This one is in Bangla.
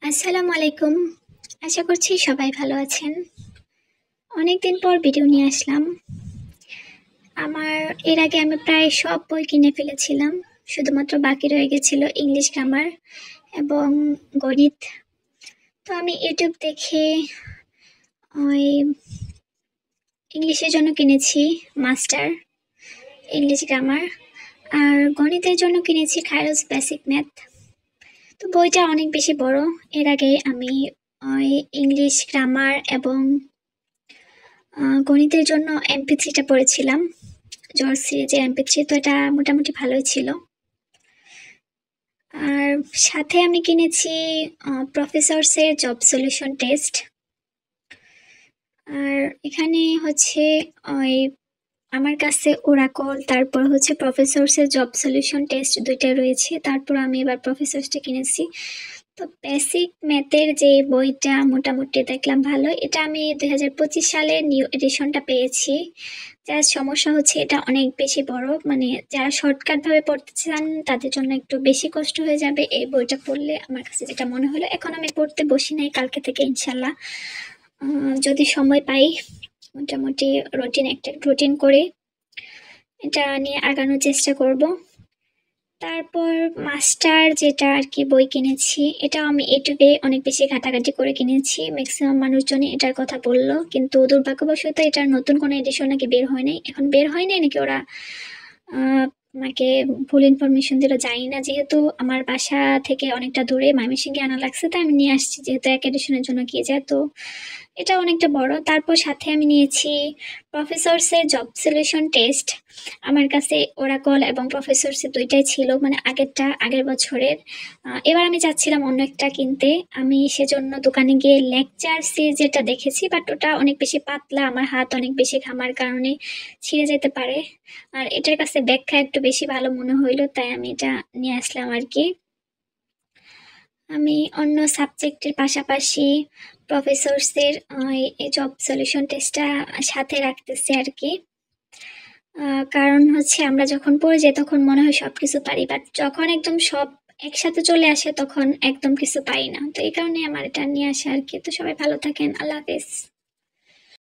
আসসালামু আলাইকুম। আশা করছি সবাই ভালো আছেন। অনেকদিন পর ভিডিও নিয়ে আসলাম। আমার এর আগে আমি প্রায় সব বই কিনে ফেলেছিলাম। শুধুমাত্র বাকি রয়ে গেছিল ইংলিশ গ্রামার এবং গণিত। তো আমি ইউটিউব দেখে ওই ইংলিশের জন্য কিনেছি মাস্টার ইংলিশ গ্রামার, আর গণিতের জন্য কিনেছি খায়রুজ বেসিক ম্যাথ। তো বইটা অনেক বেশি বড়। এর আগে আমি ওই ইংলিশ গ্রামার এবং গণিতের জন্য এমপি3টা পড়েছিলাম, জর্জ সিরিজের এমপি3। তো এটা মোটামুটি ভালোই ছিল। আর সাথে আমি কিনেছি প্রফেসরসের জব সলিউশন টেস্ট। আর এখানে হচ্ছে ওই আমার কাছে ওরাকল, তারপর হচ্ছে প্রফেসরসের জব সলিউশন টেস্ট দুইটা রয়েছে। তারপর আমি এবার প্রফেসরসটা কিনেছি। তো বেসিক ম্যাথের যে বইটা মোটামুটি দেখলাম ভালো। এটা আমি 2025 সালের নিউ এডিশনটা পেয়েছি। যার সমস্যা হচ্ছে এটা অনেক বেশি বড়, মানে যারা শর্টকাট ভাবে পড়তে চান তাদের জন্য একটু বেশি কষ্ট হয়ে যাবে এই বইটা পড়লে, আমার কাছে যেটা মনে হলো। এখন আমি পড়তে বসি নাই, কালকে থেকে ইনশাল্লাহ যদি সময় পাই মোটামুটি একটা রুটিন করে এটা নিয়ে আগানোর চেষ্টা করব। তারপর মাস্টার যেটা আর কি বই কিনেছি, এটা আমি ইউটিউবে অনেক বেশি ঘাটাঘাটি করে কিনেছি। ম্যাক্সিমাম মানুষজনই এটার কথা বললো, কিন্তু দুর্ভাগ্যবশত এটার নতুন কোনো এডিশন নাকি বের হয় নাই। এখন বের হয় নাই নাকি ওরা আমাকে ভুল ইনফরমেশন দিল, জানি না। যেহেতু আমার বাসা থেকে অনেকটা দূরে, ময়মনসিংহে আনা লাগছে, তাই আমি নিয়ে আসছি, যেহেতু এক এডিশনের জন্য গিয়ে যায়। তো এটা অনেকটা বড়। তারপর সাথে আমি নিয়েছি প্রফেসরসের জব সলিউশন টেস্ট। আমার কাছে ওরাকল এবং প্রফেসরসের দুইটাই ছিল, মানে আগের বছরের। এবার আমি চাচ্ছিলাম অন্য একটা কিনতে। আমি সেজন্য দোকানে গিয়ে লেকচার সিরিজেরটা দেখেছি, বাট ওটা অনেক বেশি পাতলা, আমার হাত অনেক বেশি ঘামার কারণে ছিঁড়ে যেতে পারে। আর এটার কাছে ব্যাখ্যা একটু বেশি ভালো মনে হইলো, তাই আমি এটা নিয়ে আসলাম আর কি। আমি অন্য সাবজেক্টের পাশাপাশি প্রফেসরসের এই জব সলিউশন টেস্টটা সাথে রাখতেছি আর কি। কারণ হচ্ছে আমরা যখন পড়ে যাই তখন মনে হয় সবকিছু পারি, বাট যখন একদম সব একসাথে চলে আসে তখন একদম কিছু পাই না। তো এই কারণে আমার এটা নিয়ে আসা আর কি। তো সবাই ভালো থাকেন, আল্লাহ হাফেজ।